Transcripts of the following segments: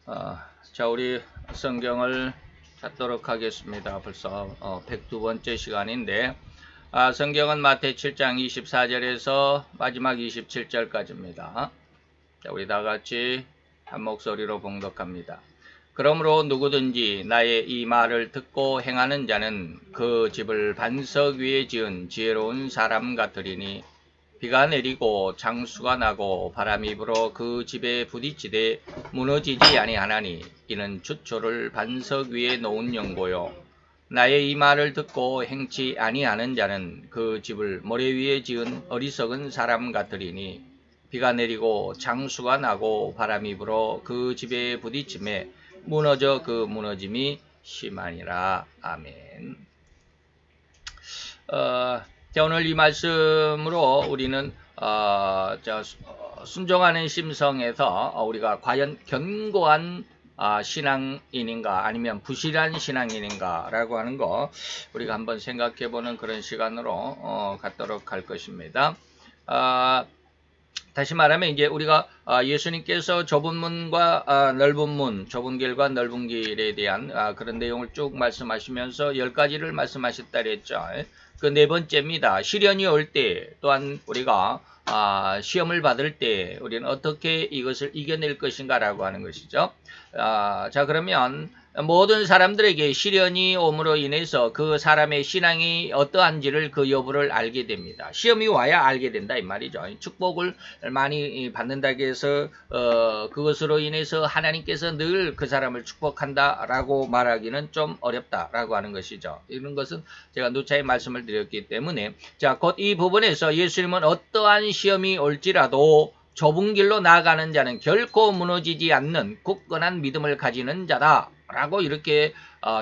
자, 우리 성경을 찾도록 하겠습니다. 벌써 102번째 시간인데, 성경은 마태 7장 24절에서 마지막 27절까지입니다. 자, 우리 다 같이 한 목소리로 봉독합니다. 그러므로 누구든지 나의 이 말을 듣고 행하는 자는 그 집을 반석 위에 지은 지혜로운 사람 같으리니, 비가 내리고 장수가 나고 바람이 불어 그 집에 부딪히되 무너지지 아니하나니, 이는 주초를 반석 위에 놓은 연고요. 나의 이 말을 듣고 행치 아니하는 자는 그 집을 모래 위에 지은 어리석은 사람 같으리니, 비가 내리고 장수가 나고 바람이 불어 그 집에 부딪힘에 무너져 그 무너짐이 심하니라. 아멘. 자, 오늘 이 말씀으로 우리는 순종하는 심성에서 우리가 과연 견고한 신앙인인가 아니면 부실한 신앙인인가 라고 하는 거 우리가 한번 생각해 보는 그런 시간으로 갖도록 할 것입니다. 다시 말하면 이제 우리가 예수님께서 좁은 문과 넓은 문, 좁은 길과 넓은 길에 대한 그런 내용을 쭉 말씀하시면서 10가지를 말씀하셨다 그랬죠. 그 네 번째입니다. 시련이 올 때, 또한 우리가 시험을 받을 때 우리는 어떻게 이것을 이겨낼 것인가 라고 하는 것이죠. 자, 그러면 모든 사람들에게 시련이 옴으로 인해서 그 사람의 신앙이 어떠한지를 그 여부를 알게 됩니다. 시험이 와야 알게 된다 이 말이죠. 축복을 많이 받는다고 해서 그것으로 인해서 하나님께서 늘 그 사람을 축복한다라고 말하기는 좀 어렵다라고 하는 것이죠. 이런 것은 제가 누차히 말씀을 드렸기 때문에, 자, 곧 이 부분에서 예수님은 어떠한 시험이 올지라도 좁은 길로 나아가는 자는 결코 무너지지 않는 굳건한 믿음을 가지는 자다 라고 이렇게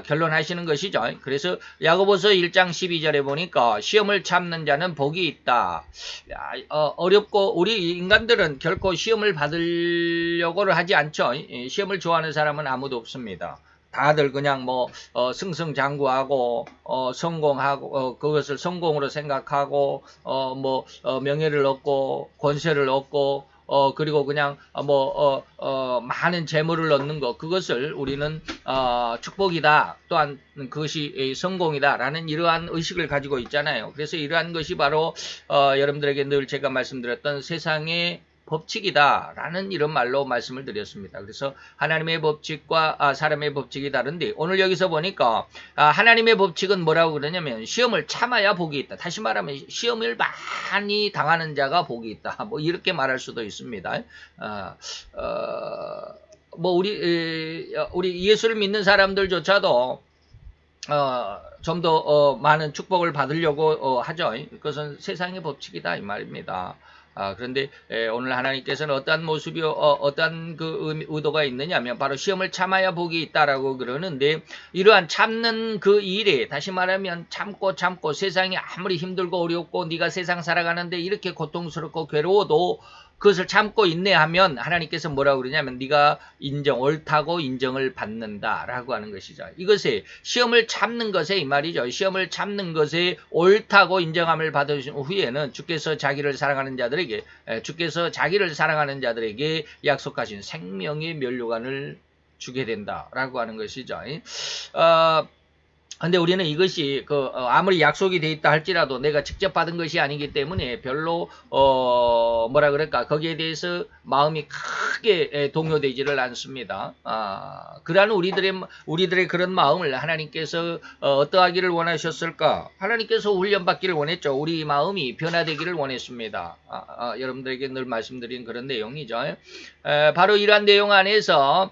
결론하시는 것이죠. 그래서 야고보서 1장 12절에 보니까 시험을 참는 자는 복이 있다. 어렵고 우리 인간들은 결코 시험을 받으려고를 하지 않죠. 시험을 좋아하는 사람은 아무도 없습니다. 다들 그냥 승승장구하고 성공하고 그것을 성공으로 생각하고 명예를 얻고 권세를 얻고 그리고 그냥 많은 재물을 얻는 것, 그것을 우리는 축복이다, 또한 그것이 성공이다라는 이러한 의식을 가지고 있잖아요. 그래서 이러한 것이 바로 여러분들에게 늘 제가 말씀드렸던 세상의 법칙이다 라는 이런 말로 말씀을 드렸습니다. 그래서 하나님의 법칙과 사람의 법칙이 다른데, 오늘 여기서 보니까 하나님의 법칙은 뭐라고 그러냐면 시험을 참아야 복이 있다. 다시 말하면 시험을 많이 당하는 자가 복이 있다. 이렇게 말할 수도 있습니다. 우리 예수를 믿는 사람들조차도 좀 더 많은 축복을 받으려고 하죠. 그것은 세상의 법칙이다 이 말입니다. 그런데 오늘 하나님께서는 어떠한 모습이 어떠한 그 의도가 있느냐면 바로 시험을 참아야 복이 있다라고 그러는데, 이러한 참는 그 일에, 다시 말하면 참고 세상이 아무리 힘들고 어렵고 네가 세상 살아가는데 이렇게 고통스럽고 괴로워도 그것을 참고 인내하면 하나님께서 뭐라고 그러냐면 네가 옳다고 인정을 받는다라고 하는 것이죠. 이것에 시험을 참는 것에 이 말이죠. 시험을 참는 것에 옳다고 인정함을 받으신 후에는 주께서 자기를 사랑하는 자들에게 약속하신 생명의 면류관을 주게 된다라고 하는 것이죠. 근데 우리는 이것이 아무리 약속이 돼 있다 할지라도 내가 직접 받은 것이 아니기 때문에 별로 거기에 대해서 마음이 크게 동요되지를 않습니다. 그러한 우리들의 그런 마음을 하나님께서 어떠하기를 원하셨을까? 하나님께서 훈련받기를 원했죠. 우리 마음이 변화되기를 원했습니다. 여러분들에게 늘 말씀드린 그런 내용이죠. 바로 이러한 내용 안에서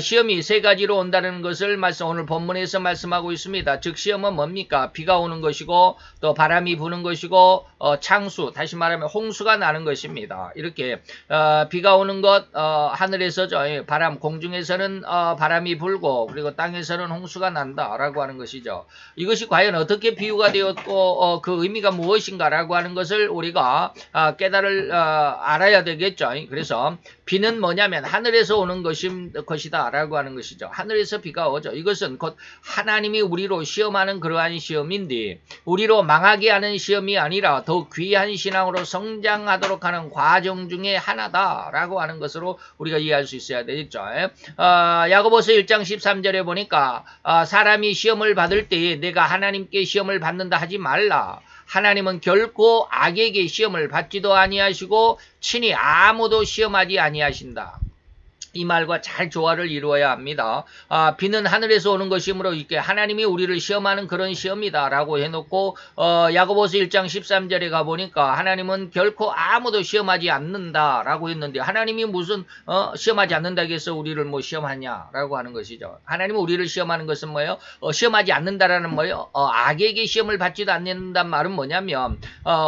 시험이 세 가지로 온다는 것을 오늘 본문에서 말씀하고 있습니다. 즉 시험은 뭡니까? 비가 오는 것이고 또 바람이 부는 것이고 창수, 다시 말하면 홍수가 나는 것입니다. 이렇게 비가 오는 것, 하늘에서죠. 바람, 공중에서는 바람이 불고 그리고 땅에서는 홍수가 난다라고 하는 것이죠. 이것이 과연 어떻게 비유가 되었고 그 의미가 무엇인가라고 하는 것을 우리가 알아야 되겠죠. 그래서 비는 뭐냐면 하늘에서 오는 것이다 라고 하는 것이죠. 하늘에서 비가 오죠. 이것은 곧 하나님이 우리를 우리로 시험하는 그러한 시험인데 우리로 망하게 하는 시험이 아니라 더욱 귀한 신앙으로 성장하도록 하는 과정 중에 하나다라고 하는 것으로 우리가 이해할 수 있어야 되겠죠. 야고보서 1장 13절에 보니까 사람이 시험을 받을 때에 내가 하나님께 시험을 받는다 하지 말라. 하나님은 결코 악에게 시험을 받지도 아니하시고 친히 아무도 시험하지 아니하신다. 이 말과 잘 조화를 이루어야 합니다. 비는 하늘에서 오는 것이므로 이렇게 하나님이 우리를 시험하는 그런 시험이다 라고 해놓고 야고보서 1장 13절에 가보니까 하나님은 결코 아무도 시험하지 않는다 라고 했는데 하나님이 무슨 시험하지 않는다 해서 우리를 뭐 시험하냐 라고 하는 것이죠. 하나님은 우리를 시험하는 것은 뭐예요? 시험하지 않는다라는 뭐예요? 악에게 시험을 받지도 않는다는 말은 뭐냐면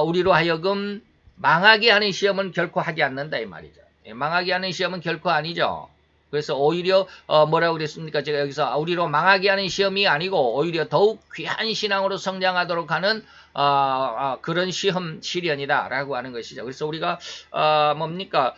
우리로 하여금 망하게 하는 시험은 결코 하지 않는다 이 말이죠. 망하게 하는 시험은 결코 아니죠. 그래서 오히려 뭐라고 그랬습니까? 제가 여기서 우리로 망하게 하는 시험이 아니고 오히려 더욱 귀한 신앙으로 성장하도록 하는 그런 시련이다 라고 하는 것이죠. 그래서 우리가 뭡니까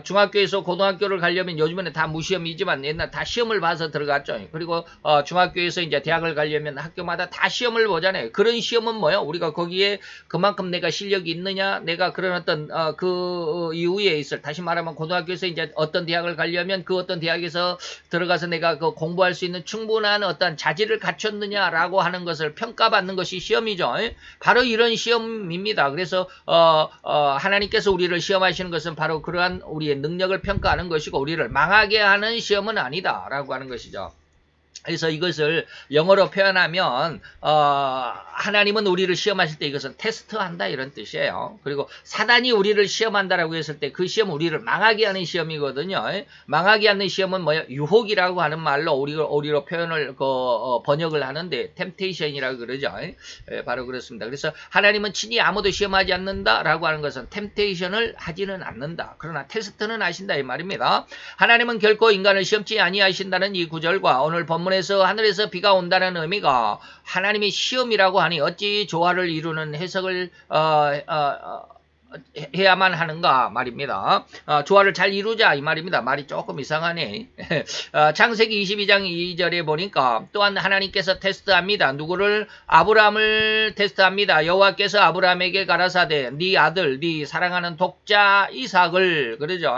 중학교에서 고등학교를 가려면 요즘에는 다 무시험이지만 옛날 다 시험을 봐서 들어갔죠. 그리고 중학교에서 이제 대학을 가려면 학교마다 다 시험을 보잖아요. 그런 시험은 뭐예요? 우리가 거기에 그만큼 내가 실력이 있느냐, 내가 그런 어떤 그 이후에 있을, 다시 말하면 고등학교에서 이제 어떤 대학을 가려면 그 어떤 대학에서 들어가서 내가 그 공부할 수 있는 충분한 어떤 자질을 갖췄느냐라고 하는 것을 평가받는 것이 시험이죠. 바로 이런 시험입니다. 그래서 하나님께서 우리를 시험하시는 것은 바로 그러한 우리의 능력을 평가하는 것이고 우리를 망하게 하는 시험은 아니다라고 하는 것이죠. 그래서 이것을 영어로 표현하면 하나님은 우리를 시험하실 때 이것은 테스트한다 이런 뜻이에요. 그리고 사단이 우리를 시험한다라고 했을 때 그 시험 우리를 망하게 하는 시험이거든요. 망하게 하는 시험은 뭐야? 유혹이라고 하는 말로 우리로 표현을 번역을 하는데 템테이션이라고 그러죠. 바로 그렇습니다. 그래서 하나님은 친히 아무도 시험하지 않는다라고 하는 것은 템테이션을 하지는 않는다. 그러나 테스트는 하신다 이 말입니다. 하나님은 결코 인간을 시험치 아니하신다는 이 구절과 오늘 본문에 하늘에서 비가 온다는 의미가 하나님의 시험이라고 하니 어찌 조화를 이루는 해석을 해야만 하는가 말입니다. 조화를 잘 이루자 이 말입니다. 말이 조금 이상하네. 창세기 22장 2절에 보니까 또한 하나님께서 테스트합니다. 누구를? 아브라함을 테스트합니다. 여호와께서 아브라함에게 가라사대 네 아들 네 사랑하는 독자 이삭을 그러죠.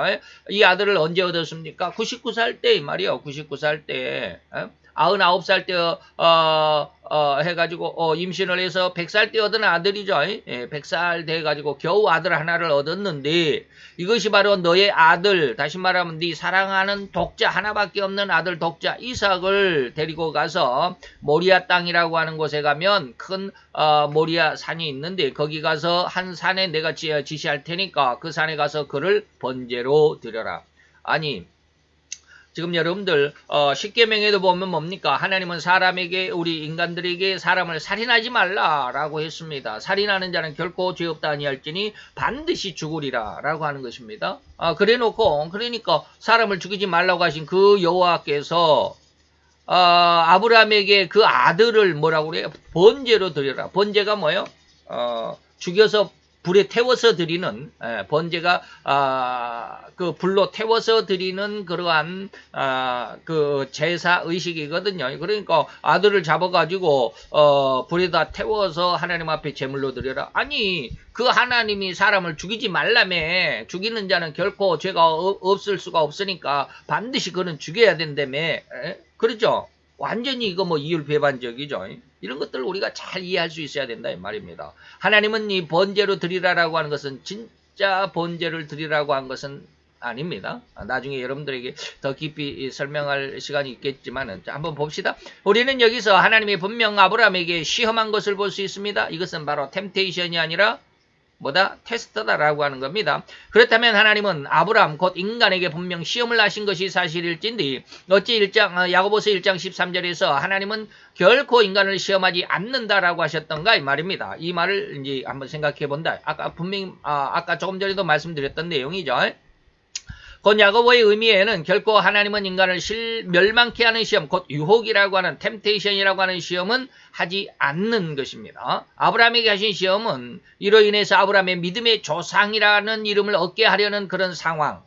이 아들을 언제 얻었습니까? 99살 때 이 말이요. 99살 때 99살 때 해가지고 임신을 해서 100살 때 얻은 아들이죠. 100살 돼가지고 겨우 아들 하나를 얻었는데 이것이 바로 너의 아들, 다시 말하면 네 사랑하는 독자 하나밖에 없는 아들 독자 이삭을 데리고 가서 모리아 땅이라고 하는 곳에 가면 큰 모리아 산이 있는데 거기 가서 한 산에 내가 지시할 테니까 그 산에 가서 그를 번제로 드려라. 아니 지금 여러분들 십계명에도 보면 뭡니까? 하나님은 사람에게 우리 인간들에게 사람을 살인하지 말라라고 했습니다. 살인하는 자는 결코 죄 없다 아니할지니 반드시 죽으리라 라고 하는 것입니다. 그래놓고 그러니까 사람을 죽이지 말라고 하신 그 여호와께서 아브라함에게 그 아들을 뭐라고 그래요? 번제로 드려라. 번제가 뭐예요? 죽여서 불에 태워서 드리는 번제가 그 불로 태워서 드리는 그러한 그 제사 의식이거든요. 그러니까 아들을 잡아가지고 불에다 태워서 하나님 앞에 제물로 드려라. 아니 그 하나님이 사람을 죽이지 말라며 죽이는 자는 결코 죄가 없을 수가 없으니까 반드시 그는 죽여야 된다며. 그렇죠? 완전히 이거 뭐 이율배반적이죠. 이런 것들을 우리가 잘 이해할 수 있어야 된다 이 말입니다. 하나님은 이 번제로 드리라라고 하는 것은 진짜 번제를 드리라고 한 것은 아닙니다. 나중에 여러분들에게 더 깊이 설명할 시간이 있겠지만 한번 봅시다. 우리는 여기서 하나님이 분명 아브라함에게 시험한 것을 볼 수 있습니다. 이것은 바로 템테이션이 아니라 뭐다? 테스트다라고 하는 겁니다. 그렇다면 하나님은 아브라함 곧 인간에게 분명 시험을 하신 것이 사실일진데 어찌 야고보서 1장 13절에서 하나님은 결코 인간을 시험하지 않는다라고 하셨던가 이 말입니다. 이 말을 이제 한번 생각해 본다. 아까 조금 전에도 말씀드렸던 내용이죠. 곧 야고보의 의미에는 결코 하나님은 인간을 멸망케 하는 시험, 곧 유혹이라고 하는 템테이션이라고 하는 시험은 하지 않는 것입니다. 아브라함에게 하신 시험은 이로 인해서 아브라함의 믿음의 조상이라는 이름을 얻게 하려는 그런 상황,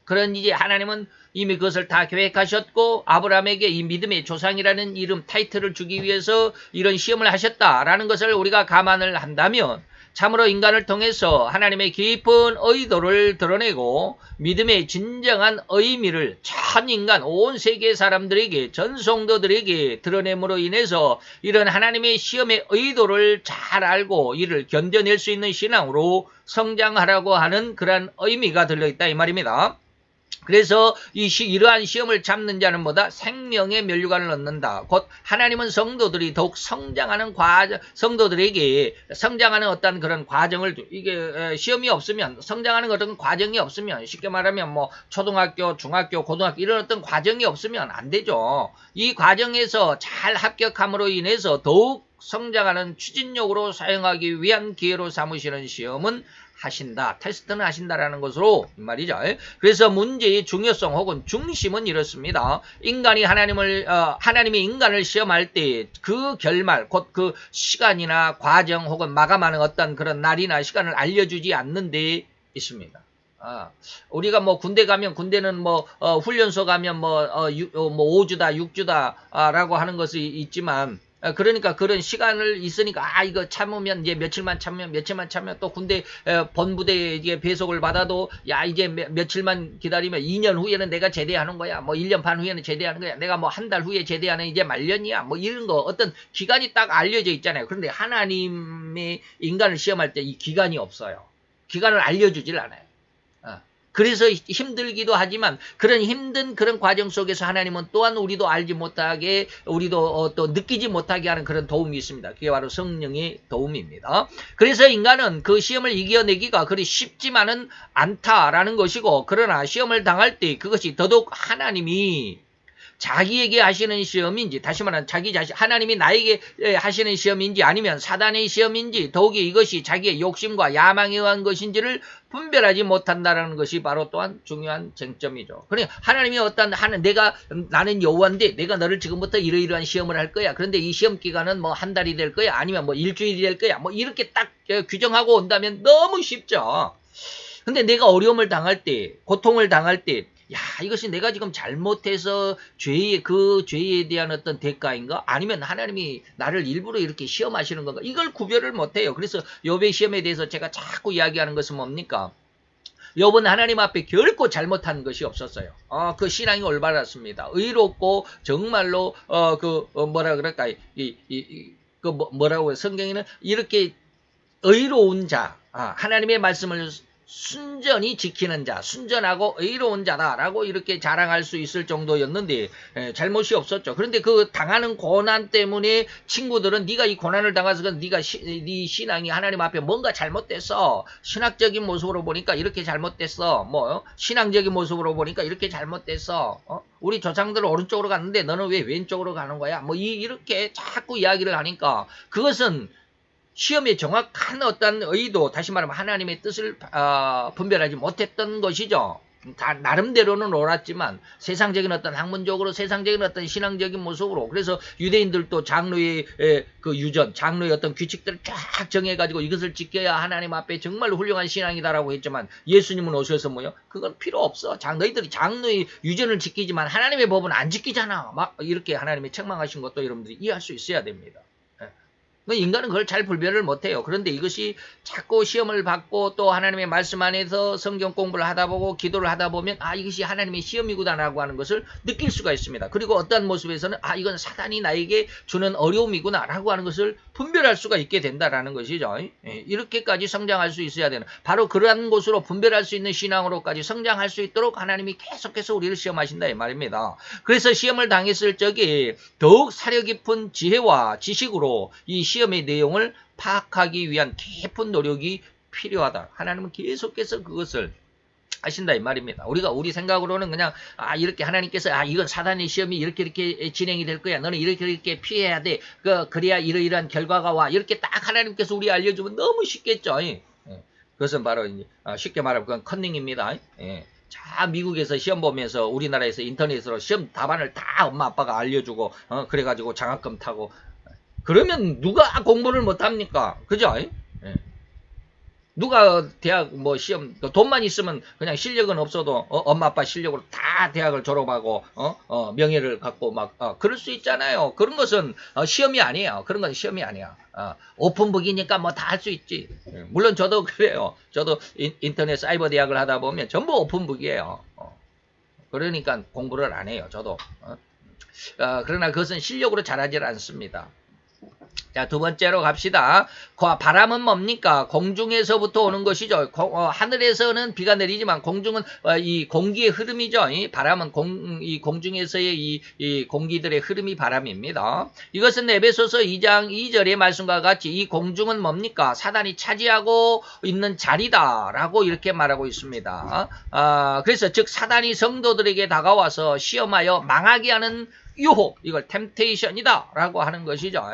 그런 이제 하나님은 이미 그것을 다 계획하셨고 아브라함에게 이 믿음의 조상이라는 이름 타이틀을 주기 위해서 이런 시험을 하셨다라는 것을 우리가 감안을 한다면 참으로 인간을 통해서 하나님의 깊은 의도를 드러내고 믿음의 진정한 의미를 전 인간 온 세계 사람들에게 전 성도들에게 드러냄으로 인해서 이런 하나님의 시험의 의도를 잘 알고 이를 견뎌낼 수 있는 신앙으로 성장하라고 하는 그러한 의미가 들려있다 이 말입니다. 그래서 이러한 시험을 잡는 자는 뭐다? 생명의 면류관을 얻는다. 곧 하나님은 성도들이 더욱 성장하는 성도들에게 성장하는 어떤 그런 과정을 이게 시험이 없으면 성장하는 어떤 과정이 없으면 쉽게 말하면 뭐 초등학교, 중학교, 고등학교 이런 어떤 과정이 없으면 안 되죠. 이 과정에서 잘 합격함으로 인해서 더욱 성장하는 추진력으로 사용하기 위한 기회로 삼으시는 시험은 하신다. 테스트는 하신다라는 것으로 말이죠. 그래서 문제의 중요성 혹은 중심은 이렇습니다. 하나님이 인간을 시험할 때 그 결말, 곧 그 시간이나 과정 혹은 마감하는 어떤 그런 날이나 시간을 알려주지 않는 데 있습니다. 우리가 뭐 군대 가면 군대는 뭐 훈련소 가면 뭐 5주다 6주다라고 하는 것이 있지만 그러니까 그런 시간을 있으니까 이거 참으면 이제 며칠만 참으면 또 군대 본부대에 이제 배속을 받아도 야 이제 며칠만 기다리면 2년 후에는 내가 제대하는 거야. 뭐 1년 반 후에는 제대하는 거야. 내가 뭐 한 달 후에 제대하는 이제 말년이야. 뭐 이런 거 어떤 기간이 딱 알려져 있잖아요. 그런데 하나님의 인간을 시험할 때 이 기간이 없어요. 기간을 알려주질 않아요. 그래서 힘들기도 하지만 그런 힘든 그런 과정 속에서 하나님은 또한 우리도 알지 못하게 우리도 또 느끼지 못하게 하는 그런 도움이 있습니다. 그게 바로 성령의 도움입니다. 그래서 인간은 그 시험을 이겨내기가 그리 쉽지만은 않다라는 것이고 그러나 시험을 당할 때 그것이 더더욱 하나님이 자기에게 하시는 시험인지 다시 말하면 자기 자신 하나님이 나에게 하시는 시험인지 아니면 사단의 시험인지 더욱이 이것이 자기의 욕심과 야망에 의한 것인지를 분별하지 못한다는 것이 바로 또한 중요한 쟁점이죠. 그러니까 하나님이 나는 여호와인데 내가 너를 지금부터 이러이러한 시험을 할 거야. 그런데 이 시험 기간은 뭐 한 달이 될 거야. 아니면 뭐 일주일이 될 거야. 뭐 이렇게 딱 규정하고 온다면 너무 쉽죠. 근데 내가 어려움을 당할 때, 고통을 당할 때 야, 이것이 내가 지금 잘못해서 그 죄에 대한 어떤 대가인가? 아니면 하나님이 나를 일부러 이렇게 시험하시는 건가? 이걸 구별을 못해요. 그래서 욥의 시험에 대해서 제가 자꾸 이야기하는 것은 뭡니까? 욥은 하나님 앞에 결코 잘못한 것이 없었어요. 그 신앙이 올바랐습니다. 의롭고 정말로 뭐라 그럴까? 뭐라고 성경에는 이렇게 의로운 자, 하나님의 말씀을 순전히 지키는 자, 순전하고 의로운 자다라고 이렇게 자랑할 수 있을 정도였는데 잘못이 없었죠. 그런데 그 당하는 고난 때문에 친구들은 네가 이 고난을 당해서 네 신앙이 하나님 앞에 뭔가 잘못됐어. 신학적인 모습으로 보니까 이렇게 잘못됐어. 뭐 신앙적인 모습으로 보니까 이렇게 잘못됐어. 우리 조상들 오른쪽으로 갔는데 너는 왜 왼쪽으로 가는 거야? 뭐 이렇게 자꾸 이야기를 하니까 그것은 시험의 정확한 어떤 의도, 다시 말하면 하나님의 뜻을 분별하지 못했던 것이죠. 다 나름대로는 옳았지만 세상적인 어떤 학문적으로 세상적인 어떤 신앙적인 모습으로 그래서 유대인들도 장로의 그 유전, 장로의 어떤 규칙들을 쫙 정해가지고 이것을 지켜야 하나님 앞에 정말 훌륭한 신앙이다라고 했지만 예수님은 오셔서 뭐요? 그건 필요 없어. 너희들이 장로의 유전을 지키지만 하나님의 법은 안 지키잖아. 막 이렇게 하나님이 책망하신 것도 여러분들이 이해할 수 있어야 됩니다. 인간은 그걸 잘 분별을 못해요. 그런데 이것이 자꾸 시험을 받고 또 하나님의 말씀 안에서 성경 공부를 하다 보고 기도를 하다 보면 이것이 하나님의 시험이구나라고 하는 것을 느낄 수가 있습니다. 그리고 어떤 모습에서는 이건 사단이 나에게 주는 어려움이구나라고 하는 것을 분별할 수가 있게 된다라는 것이죠. 이렇게까지 성장할 수 있어야 되는 바로 그러한 곳으로 분별할 수 있는 신앙으로까지 성장할 수 있도록 하나님이 계속해서 우리를 시험하신다 이 말입니다. 그래서 시험을 당했을 적에 더욱 사려 깊은 지혜와 지식으로 이 시험의 내용을 파악하기 위한 깊은 노력이 필요하다. 하나님은 계속해서 그것을 하신다 이 말입니다. 우리 생각으로는 그냥 이렇게 하나님께서 이건 사단의 시험이 이렇게 진행이 될 거야. 너는 이렇게 피해야 돼. 그래야 이러이러한 결과가 와. 이렇게 딱 하나님께서 우리 알려주면 너무 쉽겠죠. 그것은 바로 쉽게 말하면 그건 컨닝입니다. 자, 미국에서 시험 보면서 우리나라에서 인터넷으로 시험 답안을 다 엄마 아빠가 알려주고 그래가지고 장학금 타고 그러면 누가 공부를 못합니까? 그죠? 누가 대학 뭐 시험 돈만 있으면 그냥 실력은 없어도 엄마 아빠 실력으로 다 대학을 졸업하고 명예를 갖고 막 그럴 수 있잖아요. 그런 것은 시험이 아니에요. 그런 건 시험이 아니야. 오픈북이니까 뭐 다 할 수 있지. 물론 저도 그래요. 저도 인터넷 사이버 대학을 하다 보면 전부 오픈북이에요. 그러니까 공부를 안 해요. 저도. 그러나 그것은 실력으로 잘하지 않습니다. 자, 두 번째로 갑시다. 바람은 뭡니까? 공중에서부터 오는 것이죠. 하늘에서는 비가 내리지만 공중은 이 공기의 흐름이죠. 이 바람은 이 공중에서의 이 공기들의 흐름이 바람입니다. 이것은 에베소서 2장 2절의 말씀과 같이 이 공중은 뭡니까? 사단이 차지하고 있는 자리다라고 이렇게 말하고 있습니다. 그래서 즉 사단이 성도들에게 다가와서 시험하여 망하게 하는 유혹, 이걸 템테이션이다 라고 하는 것이죠.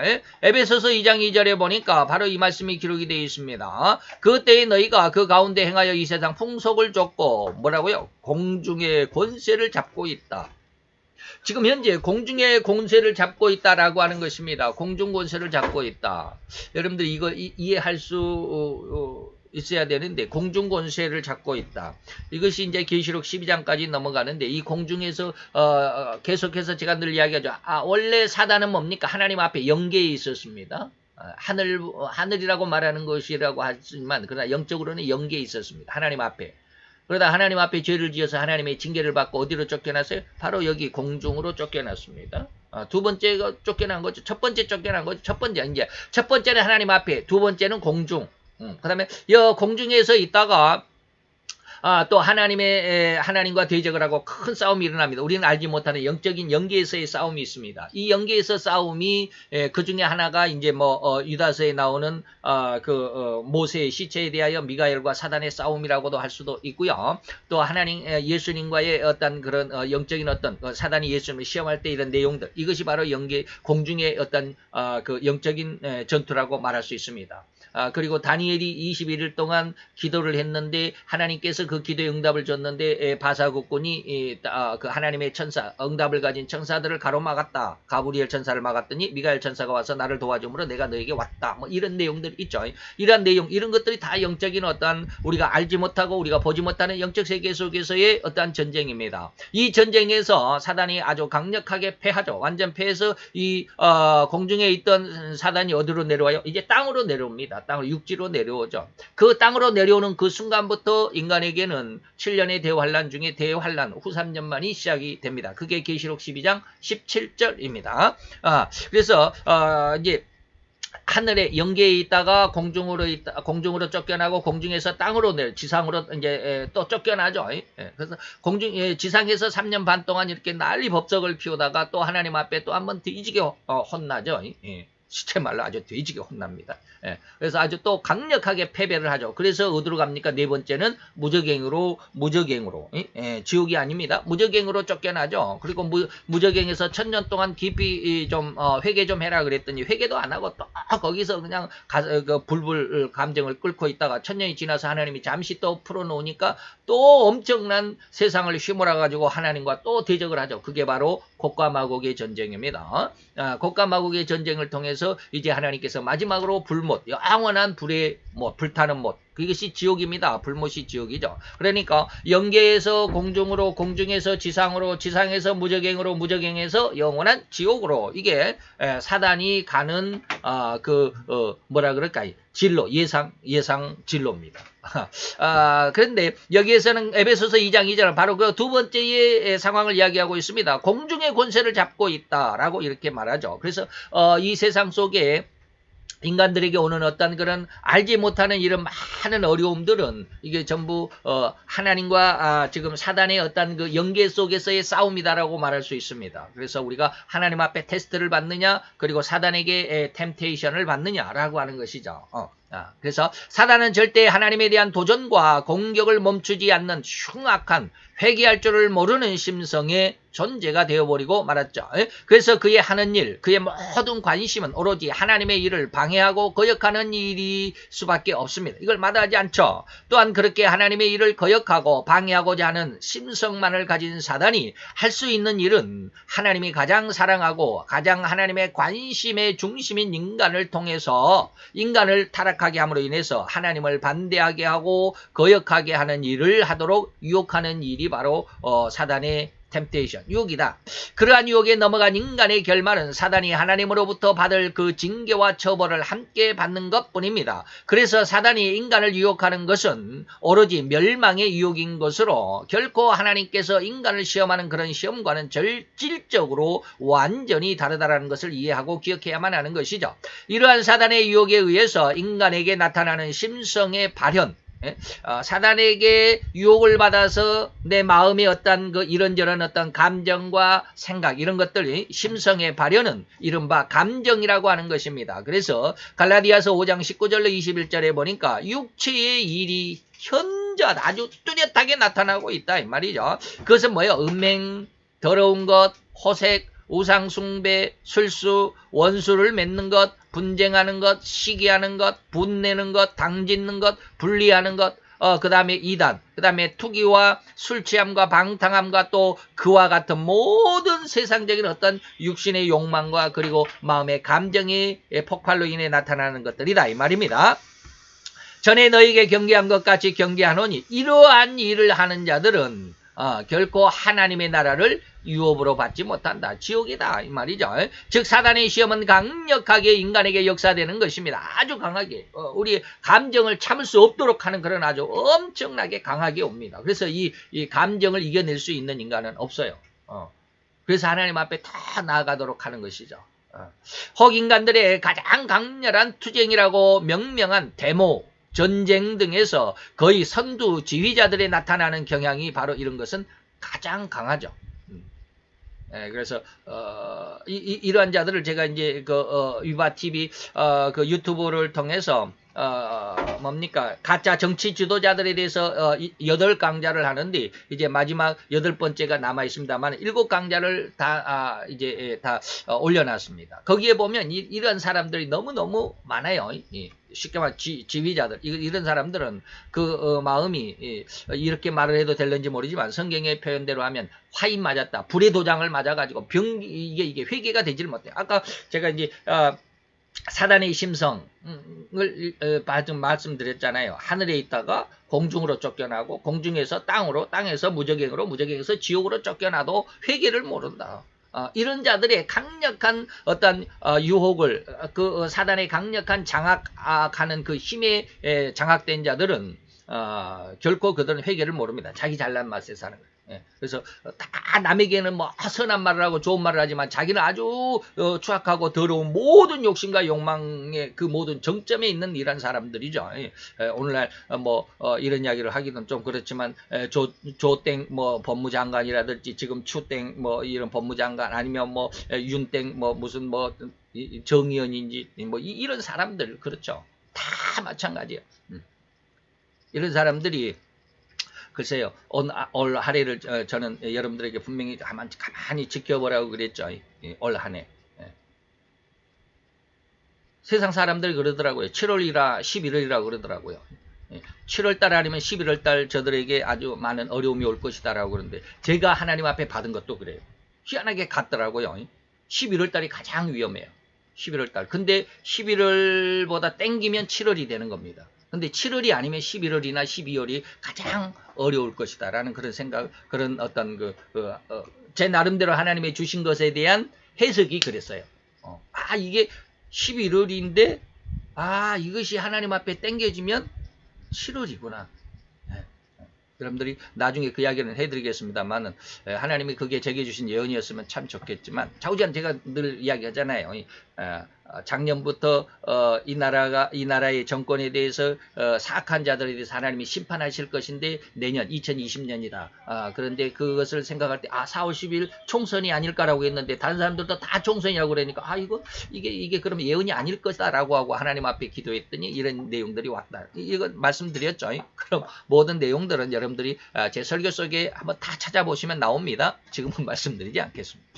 에베소서 2장 2절에 보니까 바로 이 말씀이 기록이 되어 있습니다. 그때에 너희가 그 가운데 행하여 이 세상 풍속을 쫓고 뭐라고요? 공중의 권세를 잡고 있다. 지금 현재 공중의 권세를 잡고 있다라고 하는 것입니다. 공중 권세를 잡고 있다. 여러분들 이거 이해할 수 있어야 되는데 공중 권세를 잡고 있다. 이것이 이제 계시록 12장까지 넘어가는데 이 공중에서 계속해서 제가 늘 이야기하죠. 원래 사단은 뭡니까? 하나님 앞에 영계에 있었습니다. 하늘이라고 말하는 것이라고 하지만 그러나 영적으로는 영계에 있었습니다. 하나님 앞에. 그러다 하나님 앞에 죄를 지어서 하나님의 징계를 받고 어디로 쫓겨났어요? 바로 여기 공중으로 쫓겨났습니다. 두 번째 쫓겨난 거죠. 첫 번째 쫓겨난 거죠. 첫 번째는 하나님 앞에, 두 번째는 공중. 그 다음에 공중에서 있다가 또 하나님과 대적을 하고 큰 싸움이 일어납니다. 우리는 알지 못하는 영적인 영계에서의 싸움이 있습니다. 이 영계에서 싸움이 그 중에 하나가 이제 유다서에 나오는 모세의 시체에 대하여 미가엘과 사단의 싸움이라고도 할 수도 있고요. 또 예수님과의 어떤 그런 영적인 어떤 사단이 예수님을 시험할 때 이런 내용들, 이것이 바로 공중의 어떤 그 영적인 전투라고 말할 수 있습니다. 그리고 다니엘이 21일 동안 기도를 했는데 하나님께서 그 기도에 응답을 줬는데 바사국군이 그 하나님의 천사, 응답을 가진 천사들을 가로막았다. 가브리엘 천사를 막았더니 미가엘 천사가 와서 나를 도와줌으로 내가 너에게 왔다. 뭐 이런 내용들이 있죠. 이런 내용, 이런 것들이 다 영적인 어떠한 우리가 알지 못하고 우리가 보지 못하는 영적 세계 속에서의 어떠한 전쟁입니다. 이 전쟁에서 사단이 아주 강력하게 패하죠. 완전 패해서 이 공중에 있던 사단이 어디로 내려와요? 이제 땅으로 내려옵니다. 땅으로 육지로 내려오죠. 그 땅으로 내려오는 그 순간부터 인간에게는 7년의 대환란 중에 대환란 후 3년만이 시작이 됩니다. 그게 계시록 12장 17절입니다. 그래서 이제 하늘에 영계에 있다가 공중으로 쫓겨나고 공중에서 땅으로 지상으로 이제 또 쫓겨나죠. 그래서 지상에서 3년 반 동안 이렇게 난리 법석을 피우다가 또 하나님 앞에 또 한번 뒤지게 혼나죠. 시체 말로 아주 돼지게 혼납니다. 그래서 아주 또 강력하게 패배를 하죠. 그래서 어디로 갑니까? 네 번째는 무저갱으로 지옥이 아닙니다. 무저갱으로 쫓겨나죠. 그리고 무저갱에서 1000년 동안 깊이 좀 회개 좀 해라 그랬더니 회개도 안 하고 또 거기서 그냥 불불 감정을 끓고 있다가 1000년이 지나서 하나님이 잠시 또 풀어놓으니까 또 엄청난 세상을 휘몰아 가지고 하나님과 또 대적을 하죠. 그게 바로 곡과 마곡의 전쟁입니다. 곡과 마곡의 전쟁을 통해서 이제 하나님께서 마지막으로 불못, 영원한 불의 못, 불타는 못, 그것이 지옥입니다. 불못이 지옥이죠. 그러니까 영계에서 공중으로, 공중에서 지상으로, 지상에서 무저갱으로, 무저갱에서 영원한 지옥으로, 이게 사단이 가는 뭐라 그럴까요? 진로, 예상 진로입니다. 그런데 여기에서는 에베소서 2장 2절은 바로 그 두 번째의 상황을 이야기하고 있습니다. 공중의 권세를 잡고 있다라고 이렇게 말하죠. 그래서 이 세상 속에 인간들에게 오는 어떤 그런 알지 못하는 이런 많은 어려움들은 이게 전부 하나님과 지금 사단의 어떤 그 영계 속에서의 싸움이다라고 말할 수 있습니다. 그래서 우리가 하나님 앞에 테스트를 받느냐, 그리고 사단에게 템테이션을 받느냐라고 하는 것이죠. 그래서 사단은 절대 하나님에 대한 도전과 공격을 멈추지 않는 흉악한 회개할 줄을 모르는 심성의 존재가 되어버리고 말았죠. 그래서 그의 하는 일, 그의 모든 관심은 오로지 하나님의 일을 방해하고 거역하는 일일 수밖에 없습니다. 이걸 마다하지 않죠. 또한 그렇게 하나님의 일을 거역하고 방해하고자 하는 심성만을 가진 사단이 할 수 있는 일은 하나님이 가장 사랑하고 가장 하나님의 관심의 중심인 인간을 통해서 인간을 타락하게 함으로 인해서 하나님을 반대하게 하고 거역하게 하는 일을 하도록 유혹하는 일이 바로 사단의 템테이션, 유혹이다. 그러한 유혹에 넘어간 인간의 결말은 사단이 하나님으로부터 받을 그 징계와 처벌을 함께 받는 것뿐입니다. 그래서 사단이 인간을 유혹하는 것은 오로지 멸망의 유혹인 것으로 결코 하나님께서 인간을 시험하는 그런 시험과는 질적으로 완전히 다르다는 것을 이해하고 기억해야만 하는 것이죠. 이러한 사단의 유혹에 의해서 인간에게 나타나는 심성의 발현, 사단에게 유혹을 받아서 내 마음의 어떤 그 이런저런 어떤 감정과 생각 이런 것들이 심성의 발현은 이른바 감정이라고 하는 것입니다. 그래서 갈라디아서 5장 19절로 21절에 보니까 육체의 일이 현저한 아주 뚜렷하게 나타나고 있다 이 말이죠. 그것은 뭐예요? 음행, 더러운 것, 호색, 우상숭배, 술수, 원수를 맺는 것, 분쟁하는 것, 시기하는 것, 분내는 것, 당짓는 것, 분리하는 것, 그 다음에 이단, 그 다음에 투기와 술취함과 방탕함과 또 그와 같은 모든 세상적인 어떤 육신의 욕망과 그리고 마음의 감정의 폭발로 인해 나타나는 것들이다 이 말입니다. 전에 너에게 경계한 것 같이 경계하노니 이러한 일을 하는 자들은 결코 하나님의 나라를 유업으로 받지 못한다. 지옥이다 이 말이죠. 즉 사단의 시험은 강력하게 인간에게 역사되는 것입니다. 아주 강하게 우리 감정을 참을 수 없도록 하는 그런 아주 엄청나게 강하게 옵니다. 그래서 이 감정을 이겨낼 수 있는 인간은 없어요. 그래서 하나님 앞에 다 나아가도록 하는 것이죠. 혹인간들의 가장 강렬한 투쟁이라고 명명한 데모, 전쟁 등에서 거의 선두 지휘자들에 나타나는 경향이 바로 이런 것은 가장 강하죠. 그래서 이러한 자들을 제가 이제 위바 TV 그 유튜브를 통해서 뭡니까 가짜 정치 지도자들에 대해서 8강좌를 하는데 이제 마지막 8번째가 남아 있습니다만 7강좌를 다 이제 다 올려놨습니다. 거기에 보면 이런 사람들이 너무 많아요. 쉽게 말해 지휘자들 이런 사람들은 그 마음이 이렇게 말을 해도 될는지 모르지만 성경의 표현대로 하면 화인 맞았다, 불의 도장을 맞아가지고 이게 회개가 되지를 못해. 아까 제가 이제 사단의 심성을 말씀드렸잖아요. 하늘에 있다가 공중으로 쫓겨나고 공중에서 땅으로, 땅에서 무적행으로, 무적행에서 지옥으로 쫓겨나도 회개를 모른다. 이런 자들의 강력한 어떤 유혹을 그 사단의 강력한 장악하는 그 힘에 장악된 자들은 결코 그들은 회개를 모릅니다. 자기 잘난 맛에 사는 거예요. 그래서 다 남에게는 뭐 선한 말을 하고 좋은 말을 하지만 자기는 아주 추악하고 더러운 모든 욕심과 욕망의 그 모든 정점에 있는 이런 사람들이죠. 오늘날 뭐 이런 이야기를 하기는 좀 그렇지만 조땡 뭐 법무장관이라든지 지금 추땡 뭐 이런 법무장관 아니면 뭐 윤땡 뭐 무슨 뭐 정의원인지 뭐 이런 사람들 그렇죠. 다 마찬가지예요. 이런 사람들이 글쎄요, 올 한해를 저는 여러분들에게 분명히 가만히 지켜보라고 그랬죠. 올 한해. 세상 사람들이 그러더라고요. 7월이라 11월이라 그러더라고요. 7월달 아니면 11월달 저들에게 아주 많은 어려움이 올 것이다라고 그러는데 제가 하나님 앞에 받은 것도 그래요. 희한하게 같더라고요. 11월달이 가장 위험해요. 11월달. 근데 11월보다 땡기면 7월이 되는 겁니다. 근데 7월이 아니면 11월이나 12월이 가장 어려울 것이다라는 그런 생각, 그런 어떤 제 나름대로 하나님의 주신 것에 대한 해석이 그랬어요. 이게 11월인데, 이것이 하나님 앞에 땡겨지면 7월이구나. 여러분들이 나중에 그 이야기는 해드리겠습니다만은 하나님이 그게 제게 주신 예언이었으면 참 좋겠지만 좌우지간 제가 늘 이야기하잖아요. 작년부터 이 나라의 정권에 대해서 사악한 자들에 대해서 하나님이 심판하실 것인데 내년 2020년이다. 그런데 그것을 생각할 때 4월 10일 총선이 아닐까라고 했는데 다른 사람들도 다 총선이라고 그러니까 이게 그럼 예언이 아닐 것이다라고 하고 하나님 앞에 기도했더니 이런 내용들이 왔다. 이거 말씀드렸죠. 그럼 모든 내용들은 여러분들이 제 설교 속에 한번 다 찾아보시면 나옵니다. 지금은 말씀드리지 않겠습니다.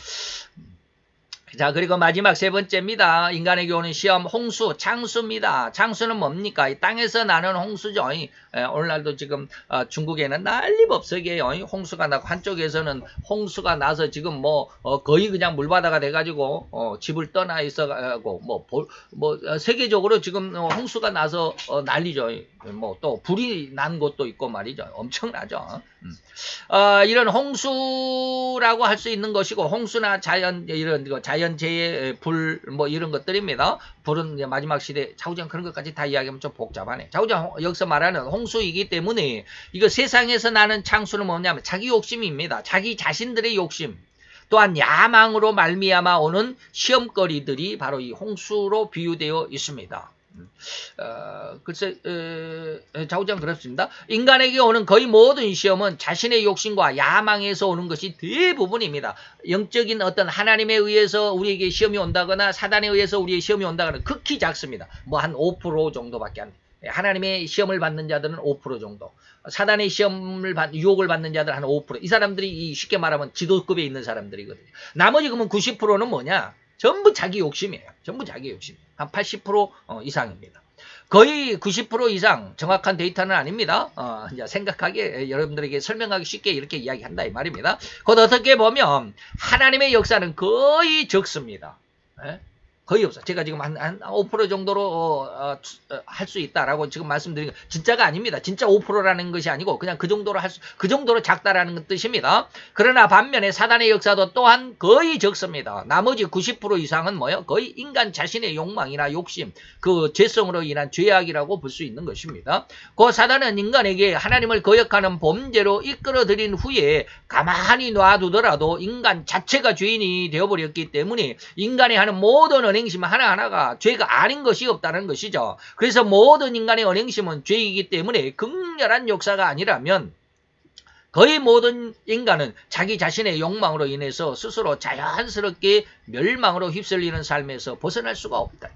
자, 그리고 마지막 세 번째입니다. 인간에게 오는 시험, 홍수, 창수입니다. 창수는 뭡니까? 이 땅에서 나는 홍수죠. 오늘날도 지금 중국에는 난리법석이에요. 홍수가 나고 한쪽에서는 홍수가 나서 지금 거의 그냥 물바다가 돼가지고 집을 떠나 있어가고 세계적으로 지금 홍수가 나서 난리죠. 또 불이 난 곳도 있고 말이죠. 엄청나죠. 이런 홍수라고 할 수 있는 것이고 홍수나 자연재해, 불 이런 것들입니다. 불은 이제 마지막 시대 좌우정 그런 것까지 다 이야기하면 좀 복잡하네. 좌우정 여기서 말하는 홍수이기 때문에 이거 세상에서 나는 창수는 뭐냐면 자기 욕심입니다. 자기 자신들의 욕심. 또한 야망으로 말미암아 오는 시험거리들이 바로 이 홍수로 비유되어 있습니다. 글쎄 좌우정 그렇습니다. 인간에게 오는 거의 모든 시험은 자신의 욕심과 야망에서 오는 것이 대부분입니다. 영적인 어떤 하나님에 의해서 우리에게 시험이 온다거나 사단에 의해서 우리의 시험이 온다거나 극히 작습니다. 한 5% 정도밖에 안 돼요. 하나님의 시험을 받는 자들은 5% 정도. 사단의 유혹을 받는 자들 한 5%. 이 사람들이 쉽게 말하면 지도급에 있는 사람들이거든요. 나머지 그러면 90%는 뭐냐? 전부 자기 욕심이에요. 전부 자기 욕심. 한 80% 이상입니다. 거의 90% 이상 정확한 데이터는 아닙니다. 이제 생각하기에 여러분들에게 설명하기 쉽게 이렇게 이야기한다 이 말입니다. 곧 어떻게 보면 하나님의 역사는 거의 적습니다. 거의 없어. 제가 지금 한 5% 정도로 할 수 있다라고 지금 말씀드린 거 진짜가 아닙니다. 진짜 5%라는 것이 아니고 그냥 그 정도로 그 정도로 작다라는 뜻입니다. 그러나 반면에 사단의 역사도 또한 거의 적습니다. 나머지 90% 이상은 뭐요? 거의 인간 자신의 욕망이나 욕심, 그 죄성으로 인한 죄악이라고 볼 수 있는 것입니다. 그 사단은 인간에게 하나님을 거역하는 범죄로 이끌어들인 후에 가만히 놔두더라도 인간 자체가 죄인이 되어버렸기 때문에 인간이 하는 모든 언행심 하나하나가 죄가 아닌 것이 없다는 것이죠. 그래서 모든 인간의 언행심은 죄이기 때문에 극렬한 역사가 아니라면 거의 모든 인간은 자기 자신의 욕망으로 인해서 스스로 자연스럽게 멸망으로 휩쓸리는 삶에서 벗어날 수가 없다.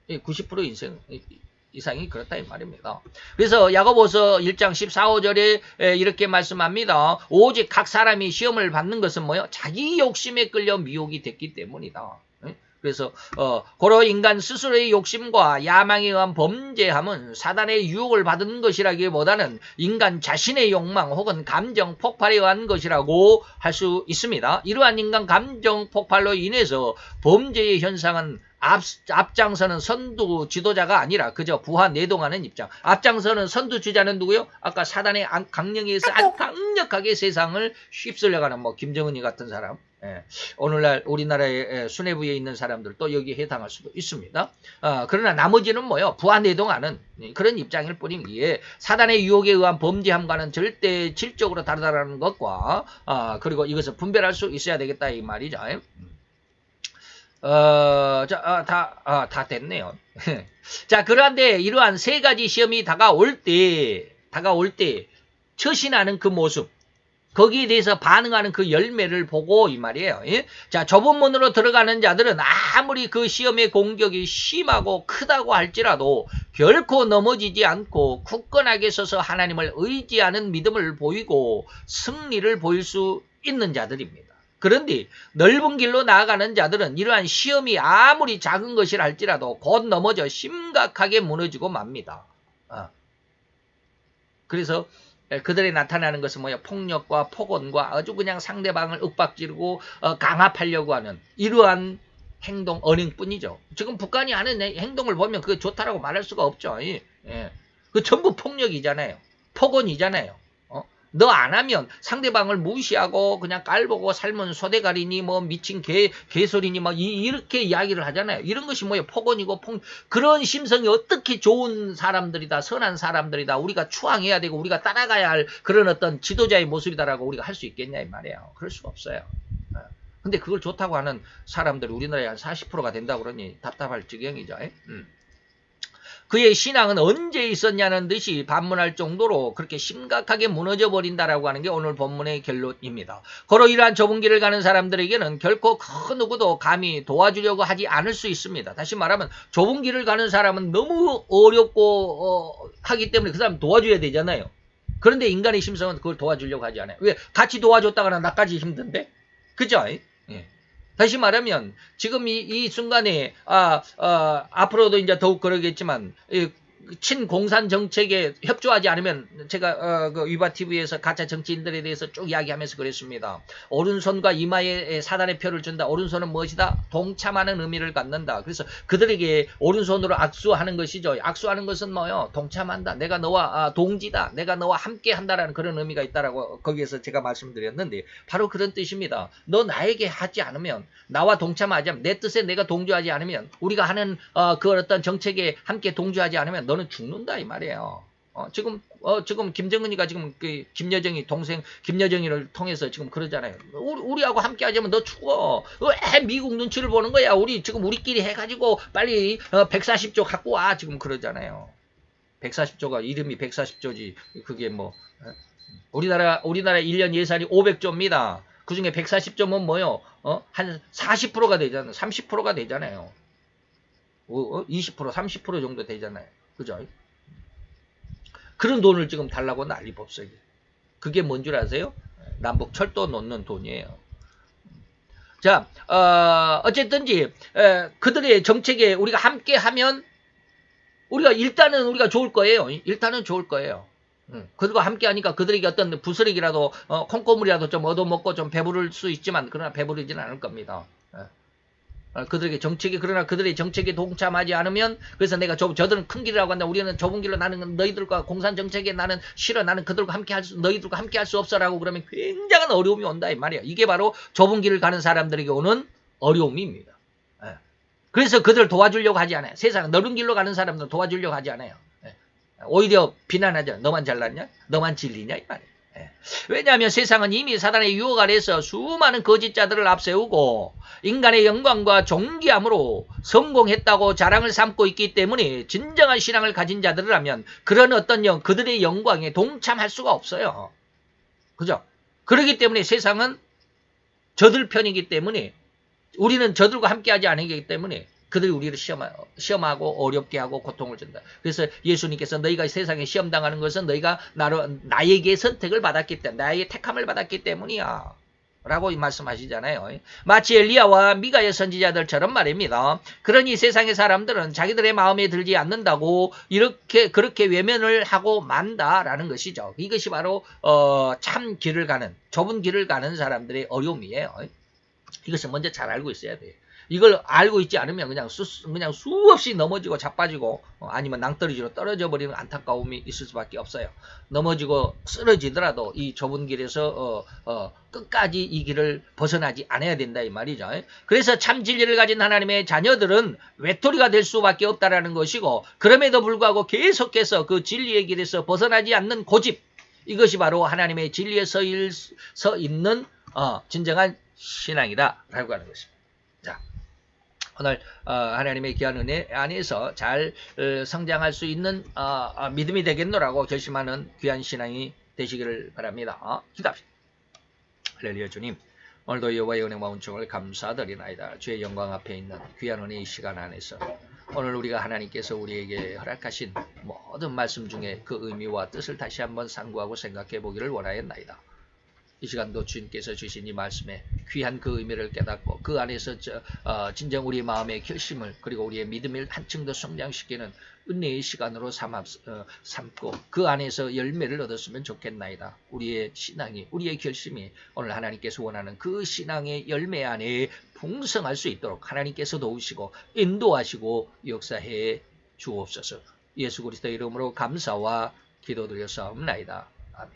90% 이상이 그렇다 이 말입니다. 그래서 야고보서 1장 14, 15절에 이렇게 말씀합니다. 오직 각 사람이 시험을 받는 것은 뭐요? 자기 욕심에 끌려 미혹이 됐기 때문이다. 그래서 고로 인간 스스로의 욕심과 야망에 의한 범죄함은 사단의 유혹을 받은 것이라기보다는 인간 자신의 욕망 혹은 감정 폭발에 의한 것이라고 할 수 있습니다. 이러한 인간 감정 폭발로 인해서 범죄의 현상은 앞장서는 선두 지도자가 아니라 그저 부하 내동하는 입장. 앞장서는 선두 주자는 누구요? 아까 사단의 강령에 의해서 아주 강력하게 세상을 휩쓸려가는 김정은이 같은 사람. 오늘날 우리나라의 수뇌부에 있는 사람들도 여기에 해당할 수도 있습니다. 그러나 나머지는 뭐요? 부하 내동하는 그런 입장일 뿐이기에 사단의 유혹에 의한 범죄함과는 절대 질적으로 다르다는 것과 그리고 이것을 분별할 수 있어야 되겠다 이 말이죠. 다 됐네요. 자, 그런데 이러한 세 가지 시험이 다가올 때 처신하는 그 모습, 거기에 대해서 반응하는 그 열매를 보고 이 말이에요. 자, 좁은 문으로 들어가는 자들은 아무리 그 시험의 공격이 심하고 크다고 할지라도 결코 넘어지지 않고 굳건하게 서서 하나님을 의지하는 믿음을 보이고 승리를 보일 수 있는 자들입니다. 그런데 넓은 길로 나아가는 자들은 이러한 시험이 아무리 작은 것이라 할지라도 곧 넘어져 심각하게 무너지고 맙니다. 그래서 그들이 나타나는 것은 뭐야? 폭력과 폭언과 아주 그냥 상대방을 윽박지르고 강압하려고 하는 이러한 행동, 언행뿐이죠. 지금 북한이 하는 행동을 보면 그게 좋다라고 말할 수가 없죠. 그 전부 폭력이잖아요. 폭언이잖아요. 너 안 하면 상대방을 무시하고 그냥 깔보고 삶은 소대가리니 미친 개소리니 이렇게 이야기를 하잖아요. 이런 것이 뭐예요? 폭언이고 그런 심성이 어떻게 좋은 사람들이다, 선한 사람들이다, 우리가 추앙해야 되고 우리가 따라가야 할 그런 어떤 지도자의 모습이다라고 우리가 할 수 있겠냐 이 말이에요. 그럴 수가 없어요. 근데 그걸 좋다고 하는 사람들이 우리나라에 한 40%가 된다고 그러니 답답할 지경이죠. 그의 신앙은 언제 있었냐는 듯이 반문할 정도로 그렇게 심각하게 무너져 버린다라고 하는 게 오늘 본문의 결론입니다. 고로 이러한 좁은 길을 가는 사람들에게는 결코 그 누구도 감히 도와주려고 하지 않을 수 있습니다. 다시 말하면 좁은 길을 가는 사람은 너무 어렵고 하기 때문에 그 사람 도와줘야 되잖아요. 그런데 인간의 심성은 그걸 도와주려고 하지 않아요. 왜? 같이 도와줬다가는 나까지 힘든데? 그죠? 예. 다시 말하면 지금 이 순간에 앞으로도 이제 더욱 그러겠지만 친공산 정책에 협조하지 않으면 제가 그 위바 TV에서 가짜 정치인들에 대해서 쭉 이야기하면서 그랬습니다. 오른손과 이마에 사단의 표를 준다. 오른손은 무엇이다? 동참하는 의미를 갖는다. 그래서 그들에게 오른손으로 악수하는 것이죠. 악수하는 것은 뭐요? 동참한다. 내가 너와 동지다. 내가 너와 함께 한다라는 그런 의미가 있다라고 거기에서 제가 말씀드렸는데 바로 그런 뜻입니다. 너 나에게 하지 않으면 나와 동참하지 않으면 내 뜻에 내가 동조하지 않으면 우리가 하는 그 어떤 정책에 함께 동조하지 않으면 너는 죽는다 이 말이에요. 지금 김정은이가 지금 그 김여정이 동생 김여정이를 통해서 지금 그러잖아요. 우리하고 함께 하자면 너 죽어. 왜 미국 눈치를 보는 거야? 우리 지금 우리끼리 해가지고 빨리 140조 갖고 와 지금 그러잖아요. 140조가 이름이 140조지 그게 뭐 우리나라 1년 예산이 500조입니다. 그중에 140조면 뭐요? 한 40%가 되잖아요. 30%가 되잖아요. 20%, 30% 정도 되잖아요. 그죠? 그런 돈을 지금 달라고 난리 법석이. 그게 뭔 줄 아세요? 남북 철도 놓는 돈이에요. 자, 어쨌든지 그들의 정책에 우리가 함께 하면 일단은 우리가 좋을 거예요. 일단은 좋을 거예요. 그들과 함께 하니까 그들에게 어떤 부스러기라도 콩고물이라도 좀 얻어먹고 좀 배부를 수 있지만 그러나 배부르지는 않을 겁니다. 그러나 그들의 정책에 동참하지 않으면 그래서 내가 저들은 큰 길이라고 한다. 우리는 좁은 길로 나는 너희들과 공산 정책에 나는 싫어. 나는 그들과 함께 너희들과 함께 할 수 없어라고 그러면 굉장한 어려움이 온다 이 말이야. 이게 바로 좁은 길을 가는 사람들에게 오는 어려움입니다. 그래서 그들 도와주려고 하지 않아요. 세상 넓은 길로 가는 사람들은 도와주려고 하지 않아요. 오히려 비난하죠. 너만 잘났냐? 너만 진리냐? 이 말이에요. 왜냐하면 세상은 이미 사단의 유혹 아래서 수많은 거짓자들을 앞세우고 인간의 영광과 존귀함으로 성공했다고 자랑을 삼고 있기 때문에 진정한 신앙을 가진 자들이라면 그런 어떤 그들의 영광에 동참할 수가 없어요. 그죠? 그렇기 때문에 세상은 저들 편이기 때문에 우리는 저들과 함께하지 않기 때문에 그들이 우리를 시험하고 어렵게 하고 고통을 준다. 그래서 예수님께서 너희가 세상에 시험당하는 것은 너희가 나에게 선택을 받았기 때문에 나의 택함을 받았기 때문이야. 라고 말씀하시잖아요. 마치 엘리야와 미가의 선지자들처럼 말입니다. 그러니 세상의 사람들은 자기들의 마음에 들지 않는다고 그렇게 외면을 하고 만다라는 것이죠. 이것이 바로 참 길을 가는 좁은 길을 가는 사람들의 어려움이에요. 이것을 먼저 잘 알고 있어야 돼요. 이걸 알고 있지 않으면 그냥 수없이 넘어지고 자빠지고 아니면 낭떠러지로 떨어져 버리는 안타까움이 있을 수밖에 없어요. 넘어지고 쓰러지더라도 이 좁은 길에서 끝까지 이 길을 벗어나지 않아야 된다 이 말이죠. 그래서 참 진리를 가진 하나님의 자녀들은 외톨이가 될 수밖에 없다라는 것이고 그럼에도 불구하고 계속해서 그 진리의 길에서 벗어나지 않는 고집 이것이 바로 하나님의 진리에 서 있는 진정한 신앙이다 라고 하는 것입니다. 자, 오늘 하나님의 귀한 은혜 안에서 잘 성장할 수 있는 믿음이 되겠노라고 결심하는 귀한 신앙이 되시기를 바랍니다. 기도합시다. 할렐루야. 주님, 오늘도 여호와의 은혜와 은총을 감사드리나이다. 주의 영광 앞에 있는 귀한 은혜의 시간 안에서 오늘 우리가 하나님께서 우리에게 허락하신 모든 말씀 중에 그 의미와 뜻을 다시 한번 상고하고 생각해 보기를 원하였나이다. 이 시간도 주님께서 주신 이 말씀에 귀한 그 의미를 깨닫고 그 안에서 진정 우리의 마음의 결심을 그리고 우리의 믿음을 한층 더 성장시키는 은혜의 시간으로 삼고 그 안에서 열매를 얻었으면 좋겠나이다. 우리의 신앙이 우리의 결심이 오늘 하나님께서 원하는 그 신앙의 열매 안에 풍성할 수 있도록 하나님께서 도우시고 인도하시고 역사해 주옵소서. 예수 그리스도의 이름으로 감사와 기도드렸사옵나이다. 아멘.